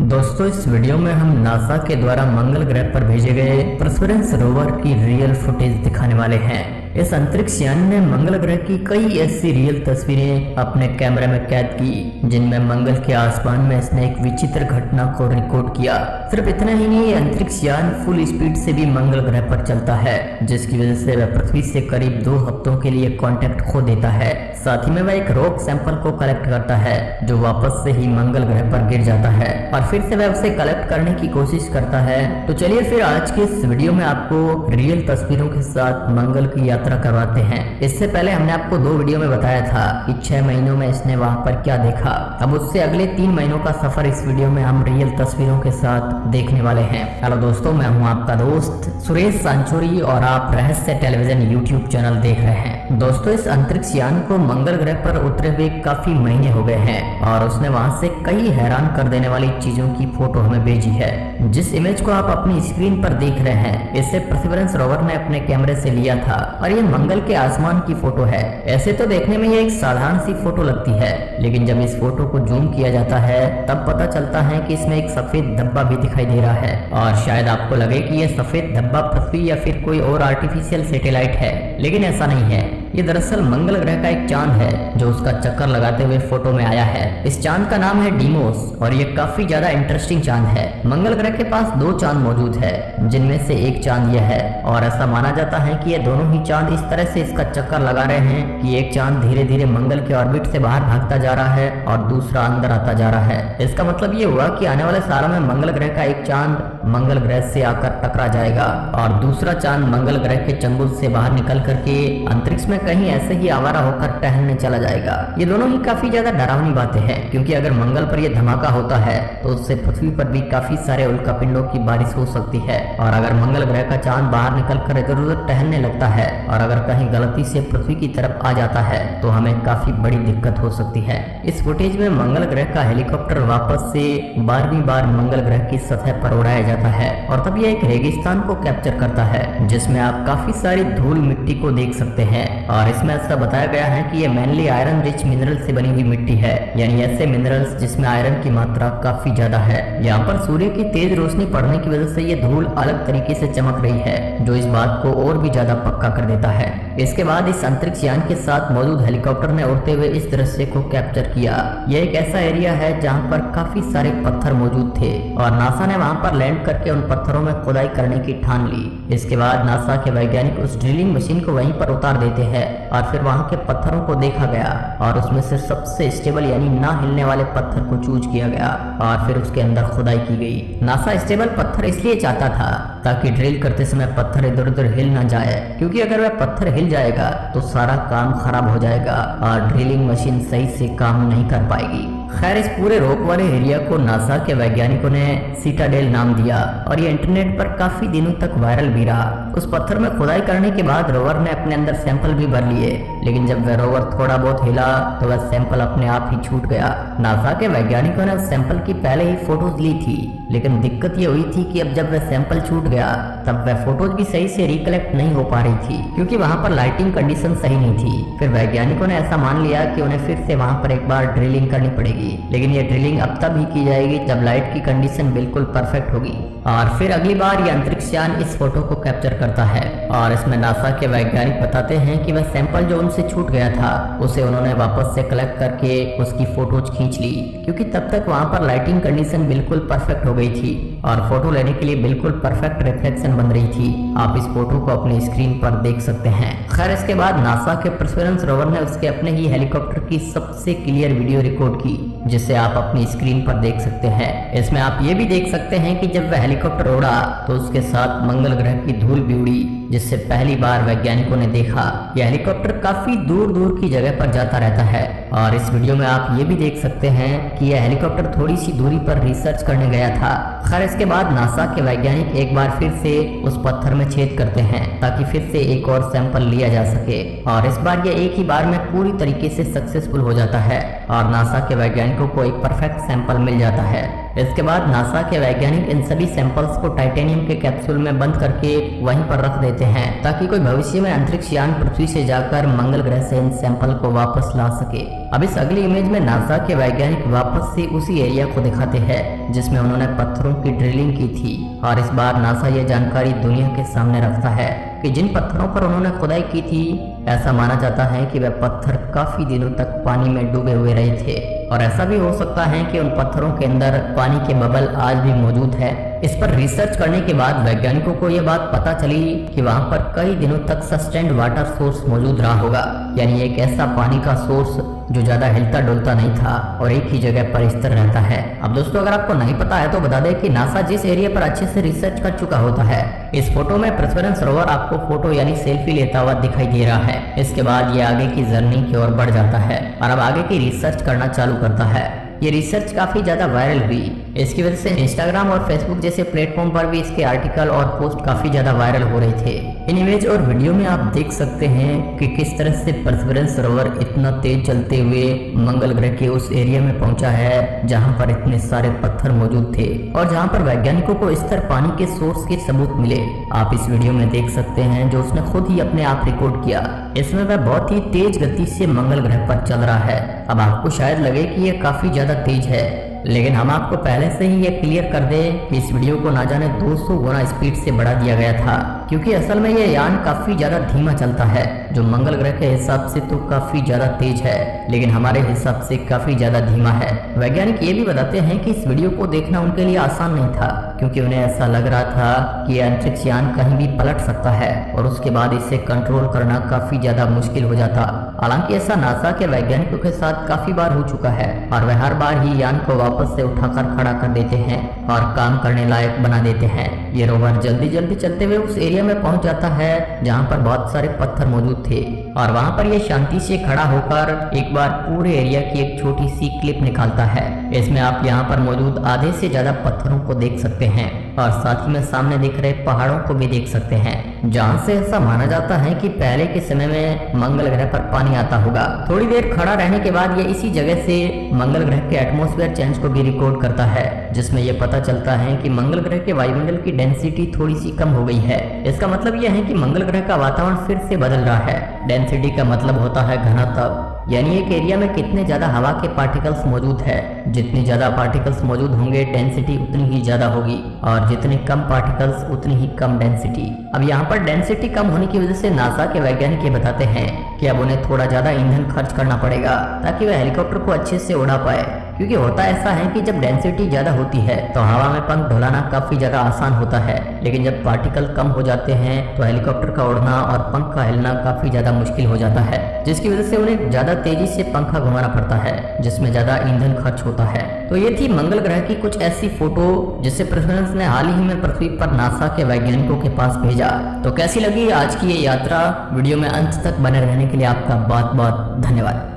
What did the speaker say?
दोस्तों इस वीडियो में हम नासा के द्वारा मंगल ग्रह पर भेजे गए परसेवरेंस रोवर की रियल फुटेज दिखाने वाले हैं। इस अंतरिक्ष यान ने मंगल ग्रह की कई ऐसी रियल तस्वीरें अपने कैमरे में कैद की जिनमें मंगल के आसमान में इसने एक विचित्र घटना को रिकॉर्ड किया। सिर्फ इतना ही नहीं, अंतरिक्ष यान फुल स्पीड से भी मंगल ग्रह पर चलता है, जिसकी वजह से वह पृथ्वी से करीब 2 हफ्तों के लिए कांटेक्ट खो देता है। साथ ही में वह एक रॉक सैंपल को कलेक्ट करता है जो वापस से ही मंगल ग्रह पर गिर जाता है और फिर से वह उसे कलेक्ट करने की कोशिश करता है। तो चलिए फिर आज के इस वीडियो में आपको रियल तस्वीरों के साथ मंगल की यात्रा करवाते हैं। इससे पहले हमने आपको 2 वीडियो में बताया था कि 6 महीनों में इसने वहां पर क्या देखा। अब उससे अगले 3 महीनों का सफर इस वीडियो में हम रियल तस्वीरों के साथ देखने वाले हैं। हेलो दोस्तों, मैं हूं आपका दोस्त सुरेश सांचोरी और आप रहस्य टेलीविजन यूट्यूब चैनल देख रहे हैं। दोस्तों इस अंतरिक्ष यान को मंगल ग्रह पर उतरे हुए काफी महीने हो गए हैं और उसने वहां से कई हैरान कर देने वाली चीजों की फोटो हमें भेजी है। जिस इमेज को आप अपनी स्क्रीन पर देख रहे हैं इसे परसेवरेंस रोवर ने अपने कैमरे से लिया था और ये मंगल के आसमान की फोटो है। ऐसे तो देखने में ये एक साधारण सी फोटो लगती है, लेकिन जब इस फोटो को जूम किया जाता है तब पता चलता है कि इसमें एक सफेद धब्बा भी दिखाई दे रहा है। और शायद आपको लगे कि यह सफेद धब्बा पृथ्वी या फिर कोई और आर्टिफिशियल सैटेलाइट है, लेकिन ऐसा नहीं है। ये दरअसल मंगल ग्रह का एक चांद है जो उसका चक्कर लगाते हुए फोटो में आया है। इस चांद का नाम है डीमोस और ये काफी ज्यादा इंटरेस्टिंग चांद है। मंगल ग्रह के पास 2 चांद मौजूद है, जिनमें से एक चांद यह है और ऐसा माना जाता है कि ये दोनों ही चांद इस तरह से इसका चक्कर लगा रहे हैं कि एक चांद धीरे धीरे मंगल के ऑर्बिट से बाहर भागता जा रहा है और दूसरा अंदर आता जा रहा है। इसका मतलब ये हुआ कि आने वाले सालों में मंगल ग्रह का एक चांद मंगल ग्रह से आकर टकरा जाएगा और दूसरा चांद मंगल ग्रह के चंगुल से बाहर निकल करके अंतरिक्ष में कहीं ऐसे ही आवारा होकर टहलने चला जाएगा। ये दोनों ही काफी ज्यादा डरावनी बातें हैं, क्योंकि अगर मंगल पर यह धमाका होता है तो उससे पृथ्वी पर भी काफी सारे उल्कापिंडों की बारिश हो सकती है। और अगर मंगल ग्रह का चांद बाहर निकलकर इधर उधर टहलने लगता है और अगर कहीं गलती से पृथ्वी की तरफ आ जाता है तो हमें काफी बड़ी दिक्कत हो सकती है। इस फुटेज में मंगल ग्रह का हेलीकॉप्टर वापस से 12वीं बार मंगल ग्रह की सतह पर उड़ाया जाता है और तब यह एक रेगिस्तान को कैप्चर करता है जिसमें आप काफी सारी धूल मिट्टी को देख सकते हैं। और इसमें ऐसा बताया गया है कि ये मेनली आयरन रिच मिनरल से बनी हुई मिट्टी है, यानी ऐसे मिनरल्स जिसमें आयरन की मात्रा काफी ज्यादा है। यहाँ पर सूर्य की तेज रोशनी पड़ने की वजह से ये धूल अलग तरीके से चमक रही है, जो इस बात को और भी ज्यादा पक्का कर देता है। इसके बाद इस अंतरिक्ष यान के साथ मौजूद हेलीकॉप्टर ने उड़ते हुए इस दृश्य को कैप्चर किया। यह एक ऐसा एरिया है जहाँ पर काफी सारे पत्थर मौजूद थे और नासा ने वहाँ पर लैंड करके उन पत्थरों में खुदाई करने की ठान ली। इसके बाद नासा के वैज्ञानिक उस ड्रिलिंग मशीन को वहीं पर उतार देते हैं और फिर वहां के पत्थरों को देखा गया और उसमें से सबसे स्टेबल यानी ना हिलने वाले पत्थर को चूज किया गया और फिर उसके अंदर खुदाई की गई। नासा स्टेबल पत्थर इसलिए चाहता था ताकि ड्रिल करते समय पत्थर इधर उधर हिल ना जाए, क्योंकि अगर वह पत्थर हिल जाएगा तो सारा काम खराब हो जाएगा और ड्रिलिंग मशीन सही से काम नहीं कर पाएगी। खैर इस पूरे रॉक वाले एरिया को नासा के वैज्ञानिकों ने सिटाडेल नाम दिया और ये इंटरनेट पर काफी दिनों तक वायरल भी रहा। उस पत्थर में खुदाई करने के बाद रोवर ने अपने अंदर सैंपल भी भर लिए, लेकिन जब वह रोवर थोड़ा बहुत हिला तो वह सैंपल अपने आप ही छूट गया। नासा के वैज्ञानिकों ने उस सैंपल की पहले ही फोटोज ली थी, लेकिन दिक्कत ये हुई थी कि अब जब वह सैंपल छूट गया तब वह फोटोज भी सही से रिकलेक्ट नहीं हो पा रही थी, क्योंकि वहां पर लाइटिंग कंडीशन सही नहीं थी। फिर वैज्ञानिकों ने ऐसा मान लिया कि उन्हें फिर से वहां पर एक बार ड्रिलिंग करनी पड़ेगी, लेकिन ये ड्रिलिंग अब तब ही की जाएगी जब लाइट की कंडीशन बिल्कुल परफेक्ट होगी। और फिर अगली बार ये अंतरिक्ष यान इस फोटो को कैप्चर करता है और इसमें नासा के वैज्ञानिक बताते हैं कि वह सैंपल जो उनसे छूट गया था उसे उन्होंने वापस से कलेक्ट करके उसकी फोटोज खींच ली, क्योंकि तब तक वहां पर लाइटिंग कंडीशन बिल्कुल परफेक्ट हो गई थी और फोटो लेने के लिए बिल्कुल परफेक्ट रिफ्लेक्शन बन रही थी। आप इस फोटो को अपनी स्क्रीन पर देख सकते हैं। खैर इसके बाद नासा के परसेवरेंस रोवर ने उसके अपने ही हेलीकॉप्टर की सबसे क्लियर वीडियो रिकॉर्ड की, जिसे आप अपनी स्क्रीन पर देख सकते हैं। इसमें आप ये भी देख सकते हैं कि जब वह हेलीकॉप्टर उड़ा तो उसके साथ मंगल ग्रह की धूल भी उड़ी, जिससे पहली बार वैज्ञानिकों ने देखा। यह हेलीकॉप्टर काफी दूर दूर की जगह पर जाता रहता है और इस वीडियो में आप ये भी देख सकते हैं कि यह हेलीकॉप्टर थोड़ी सी दूरी पर रिसर्च करने गया था। खैर इसके बाद नासा के वैज्ञानिक एक बार फिर से उस पत्थर में छेद करते हैं ताकि फिर से एक और सैंपल लिया जा सके और इस बार यह एक ही बार में पूरी तरीके से सक्सेसफुल हो जाता है और नासा के वैज्ञानिकों को एक परफेक्ट सैंपल मिल जाता है। इसके बाद नासा के वैज्ञानिक इन सभी सैंपल्स को टाइटेनियम के कैप्सूल में बंद करके वहीं पर रख देते हैं ताकि कोई भविष्य में अंतरिक्ष यान पृथ्वी से जाकर मंगल ग्रह से इन सैंपल को वापस ला सके। अब इस अगली इमेज में नासा के वैज्ञानिक वापस से उसी एरिया को दिखाते हैं जिसमें उन्होंने पत्थरों की ड्रिलिंग की थी, और इस बार नासा ये जानकारी दुनिया के सामने रखता है कि जिन पत्थरों पर उन्होंने खुदाई की थी ऐसा माना जाता है कि वह पत्थर काफी दिनों तक पानी में डूबे हुए रहे थे, और ऐसा भी हो सकता है कि उन पत्थरों के अंदर पानी के बबल आज भी मौजूद है। इस पर रिसर्च करने के बाद वैज्ञानिकों को यह बात पता चली कि वहां पर कई दिनों तक सस्टेन्ड वाटर सोर्स मौजूद रहा होगा, यानी एक ऐसा पानी का सोर्स जो ज्यादा हिलता डुलता नहीं था और एक ही जगह पर स्थिर रहता है। अब दोस्तों अगर आपको नहीं पता है तो बता दें कि नासा जिस एरिया पर अच्छे से रिसर्च कर चुका होता है, इस फोटो में परसेवरेंस रोवर आपको फोटो यानी सेल्फी लेता हुआ दिखाई दे रहा है। इसके बाद ये आगे की जर्नी की ओर बढ़ जाता है और अब आगे की रिसर्च करना चालू करता है। ये रिसर्च काफी ज्यादा वायरल हुई, इसकी वजह से इंस्टाग्राम और फेसबुक जैसे प्लेटफॉर्म पर भी इसके आर्टिकल और पोस्ट काफी ज्यादा वायरल हो रहे थे। इन इमेज और वीडियो में आप देख सकते हैं कि किस तरह से परसेवरेंस रोवर इतना तेज चलते हुए मंगल ग्रह के उस एरिया में पहुंचा है जहां पर इतने सारे पत्थर मौजूद थे और जहां पर वैज्ञानिकों को इस तरह पानी के सोर्स के सबूत मिले। आप इस वीडियो में देख सकते हैं जो उसने खुद ही अपने आप रिकॉर्ड किया। इसमें वह बहुत ही तेज गति से मंगल ग्रह पर चल रहा है। अब आपको शायद लगे कि यह काफी ज्यादा तेज है, लेकिन हम आपको पहले से ही ये क्लियर कर दें कि इस वीडियो को ना जाने 200 गुना स्पीड से बढ़ा दिया गया था, क्योंकि असल में ये यान काफी ज्यादा धीमा चलता है जो मंगल ग्रह के हिसाब से तो काफी ज्यादा तेज है, लेकिन हमारे हिसाब से काफी ज्यादा धीमा है। वैज्ञानिक ये भी बताते हैं कि इस वीडियो को देखना उनके लिए आसान नहीं था, क्योंकि उन्हें ऐसा लग रहा था कि अंतरिक्ष यान कहीं भी पलट सकता है और उसके बाद इसे कंट्रोल करना काफी ज्यादा मुश्किल हो जाता। हालांकि ऐसा नासा के वैज्ञानिकों के साथ काफी बार हो चुका है और वह हर बार ही यान को वापस से उठाकर खड़ा कर देते हैं और काम करने लायक बना देते हैं। ये रोवर जल्दी जल्दी चलते हुए उस एरिया में पहुंच जाता है जहां पर बहुत सारे पत्थर मौजूद थे और वहां पर ये शांति से खड़ा होकर एक बार पूरे एरिया की एक छोटी सी क्लिप निकालता है। इसमें आप यहाँ पर मौजूद आधे से ज्यादा पत्थरों को देख सकते हैं और साथ ही में सामने दिख रहे पहाड़ों को भी देख सकते हैं, जहाँ से ऐसा माना जाता है कि पहले के समय में मंगल ग्रह पर पानी आता होगा। थोड़ी देर खड़ा रहने के बाद ये इसी जगह से मंगल ग्रह के एटमॉस्फेयर चेंज को भी रिकॉर्ड करता है, जिसमें यह पता चलता है कि मंगल ग्रह के वायुमंडल की डेंसिटी थोड़ी सी कम हो गई है। इसका मतलब यह है कि मंगल ग्रह का वातावरण फिर से बदल रहा है। डेंसिटी का मतलब होता है घनत्व, यानी एक एरिया में कितने ज्यादा हवा के पार्टिकल्स मौजूद है। जितनी ज्यादा पार्टिकल्स मौजूद होंगे डेंसिटी उतनी ही ज्यादा होगी और जितने कम पार्टिकल्स उतनी ही कम डेंसिटी। अब यहाँ पर डेंसिटी कम होने की वजह से नासा के वैज्ञानिक ये बताते हैं कि अब उन्हें थोड़ा ज्यादा ईंधन खर्च करना पड़ेगा ताकि वह हेलीकॉप्टर को अच्छे से उड़ा पाए, क्योंकि होता ऐसा है कि जब डेंसिटी ज्यादा होती है तो हवा में पंख ढुलाना काफी ज्यादा आसान होता है, लेकिन जब पार्टिकल कम हो जाते हैं तो हेलीकॉप्टर का उड़ना और पंख का हिलना काफी ज्यादा मुश्किल हो जाता है, जिसकी वजह से उन्हें ज्यादा तेजी से पंखा घुमाना पड़ता है, जिसमें ज्यादा ईंधन खर्च होता है। तो ये थी मंगल ग्रह की कुछ ऐसी फोटो जिसे परसेवरेंस ने हाल ही में पृथ्वी पर नासा के वैज्ञानिकों के पास भेजा। तो कैसी लगी आज की ये यात्रा? वीडियो में अंत तक बने रहने के लिए आपका बहुत बहुत धन्यवाद।